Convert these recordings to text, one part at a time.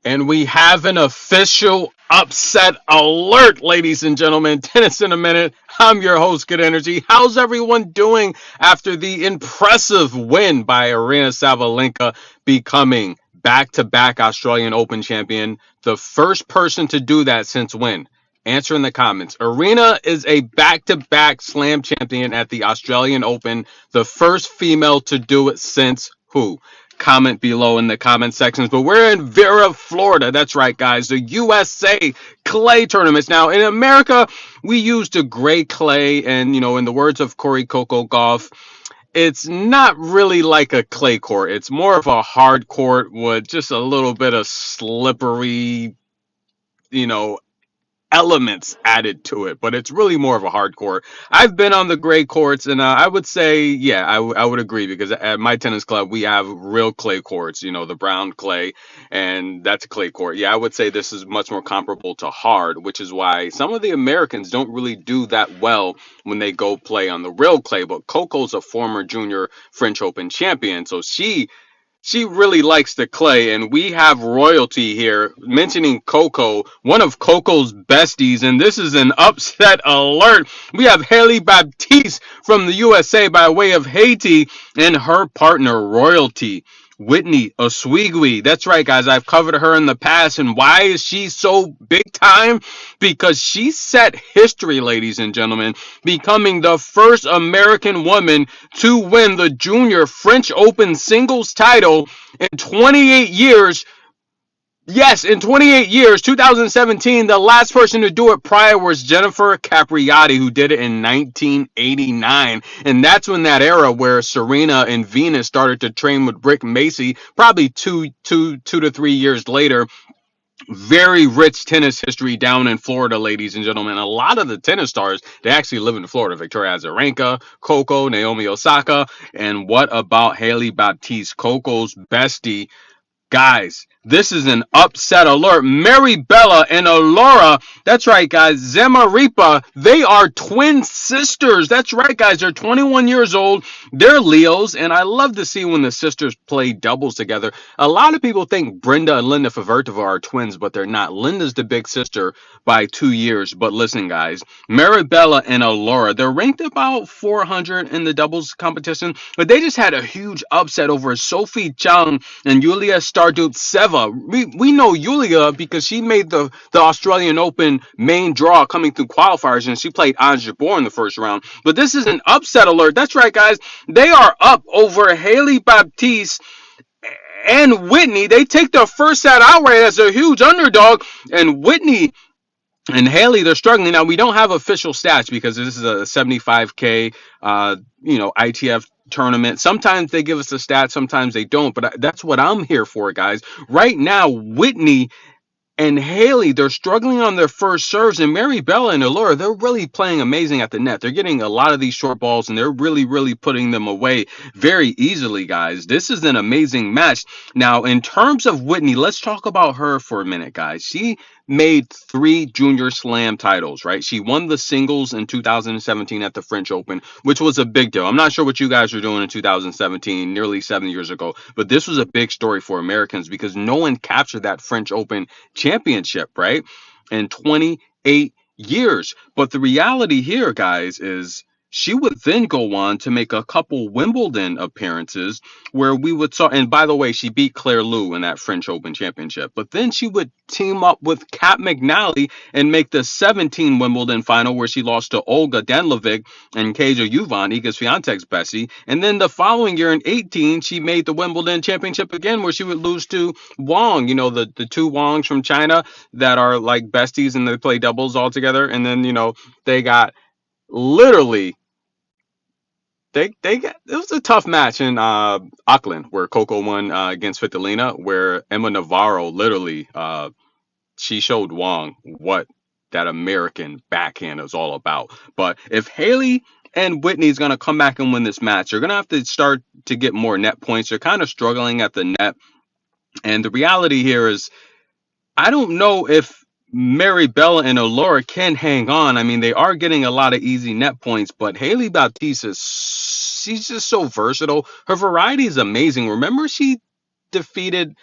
And we have an official upset alert, ladies and gentlemen. Tennis in a minute. I'm your host, Good Energy. How's everyone doing after the impressive win by Aryna Sabalenka, becoming back-to-back Australian Open champion? The first person to do that since when? Answer in the comments. Aryna is a back-to-back slam champion at the Australian Open. The first female to do it since who? Comment below in the comment sections. But we're in Vera, Florida. That's right, guys. The USA clay tournaments. Now, in America, we use the gray clay. And, in the words of Corey Coco Golf, it's not really like a clay court. It's more of a hard court with just a little bit of slippery, you know, elements added to it, but it's really more of a hard court. I've been on the gray courts, and I would say, yeah, I would agree, because at my tennis club, we have real clay courts, the brown clay, and that's a clay court. Yeah, I would say this is much more comparable to hard, which is why some of the Americans don't really do that well when they go play on the real clay. But Coco's a former junior French Open champion, so she really likes the clay, and we have royalty here mentioning Coco, one of Coco's besties, and this is an upset alert. We have Hailey Baptiste from the USA by way of Haiti, and her partner royalty, Whitney Osuigwe. That's right, guys. I've covered her in the past. And why is she so big time? Because she set history, ladies and gentlemen, becoming the first American woman to win the junior French Open singles title in 28 years. Yes, in 28 years, 2017, the last person to do it prior was Jennifer Capriati, who did it in 1989. And that's when that era where Serena and Venus started to train with Rick Macy, probably two to 3 years later. Very rich tennis history down in Florida, ladies and gentlemen. A lot of the tennis stars, they actually live in Florida. Victoria Azarenka, Coco, Naomi Osaka. And what about Hailey Baptiste, Coco's bestie? Guys, this is an upset alert. Maribella and Allura, that's right, guys, Zamarripa, they are twin sisters. That's right, guys, they're 21 years old. They're Leos, and I love to see when the sisters play doubles together. A lot of people think Brenda and Linda Favertova are twins, but they're not. Linda's the big sister by 2 years. But listen, guys, Maribella and Allura, they're ranked about 400 in the doubles competition, but they just had a huge upset over Sophie Chang and Yulia Stardutseva. We know Yulia because she made the Australian Open main draw coming through qualifiers, and she played Ons Jabeur in the first round. But this is an upset alert. That's right, guys. They are up over Hailey Baptiste and Whitney. They take their first set outright as a huge underdog, and Whitney and Hailey, they're struggling. Now, we don't have official stats because this is a 75K, ITF tournament. Sometimes they give us the stats, sometimes they don't, but that's what I'm here for, guys. Right now, Whitney and Hailey, they're struggling on their first serves, and Maribella and Allura, they're really playing amazing at the net. They're getting a lot of these short balls, and they're really, really putting them away very easily, guys. This is an amazing match. Now, in terms of Whitney, let's talk about her for a minute, guys. She made 3 junior slam titles, right? She won the singles in 2017 at the French Open, which was a big deal. I'm not sure what you guys were doing in 2017, nearly 7 years ago, but this was a big story for Americans because no one captured that French Open championship, right? In 28 years. But the reality here, guys, is she would then go on to make a couple Wimbledon appearances where we would saw, and by the way, she beat Claire Liu in that French Open championship. But then she would team up with Kat McNally and make the 17 Wimbledon final where she lost to Olga Danlovic and Kaja Juvan, Iga Swiatek's bestie. And then the following year in 18, she made the Wimbledon championship again where she would lose to Wang, the two Wangs from China that are like besties and they play doubles all together. And then, they got literally it was a tough match in Auckland where Coco won against Vitalina, where Emma Navarro literally she showed Wang what that American backhand is all about. But if Hailey and Whitney is going to come back and win this match, they're going to have to start to get more net points. They're kind of struggling at the net. And the reality here is, I don't know if Maribella and Allura can hang on. I mean, they are getting a lot of easy net points, but Hailey Baptiste she's just so versatile. Her variety is amazing. Remember, she defeated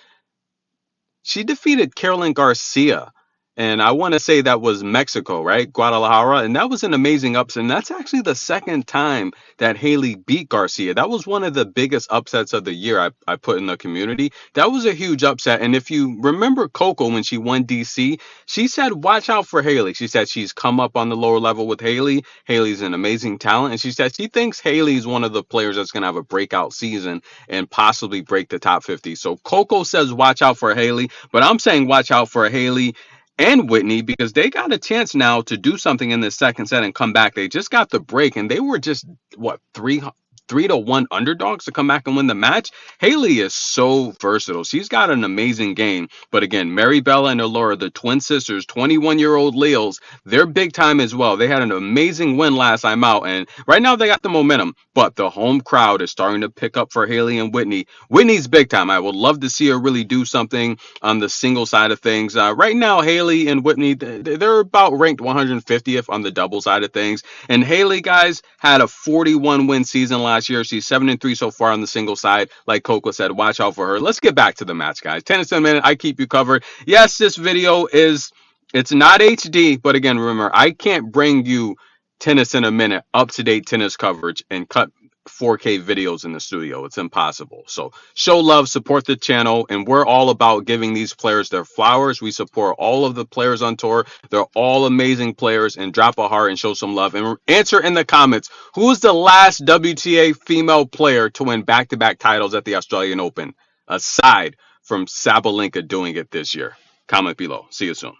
she defeated Carolyn Garcia. And I want to say that was Mexico, right? Guadalajara. And that was an amazing upset. And that's actually the second time that Hailey beat Garcia. That was one of the biggest upsets of the year I put in the community. That was a huge upset. And if you remember Coco when she won DC, she said, watch out for Hailey. She said she's come up on the lower level with Hailey. Hailey's an amazing talent. And she said she thinks Hailey's one of the players that's going to have a breakout season and possibly break the top 50. So Coco says, watch out for Hailey. But I'm saying, watch out for Hailey and Whitney because they got a chance now to do something in the second set and come back. They just got the break and they were just what 3-1 underdogs to come back and win the match. Hailey is so versatile. She's got an amazing game. But again, Maribella and Allura, the twin sisters, 21-year-old Leos, they're big time as well. They had an amazing win last time out, and right now they got the momentum. But the home crowd is starting to pick up for Hailey and Whitney. Whitney's big time. I would love to see her really do something on the single side of things. Right now, Hailey and Whitney, they're about ranked 150th on the double side of things. And Hailey, guys, had a 41 win season last year. She's 7-3 so far on the single side. Like Coco said, watch out for her. Let's get back to the match, guys. Tennis in a minute. I keep you covered. Yes, this video it's not HD, but again, remember, I can't bring you tennis in a minute, up-to-date tennis coverage, and cut 4K videos in the studio. It's impossible. So show love, support the channel, and we're all about giving these players their flowers. We support all of the players on tour. They're all amazing players, and drop a heart and show some love. And answer in the comments, who's the last WTA female player to win back-to-back titles at the Australian Open, aside from Sabalenka doing it this year? Comment below. See you soon.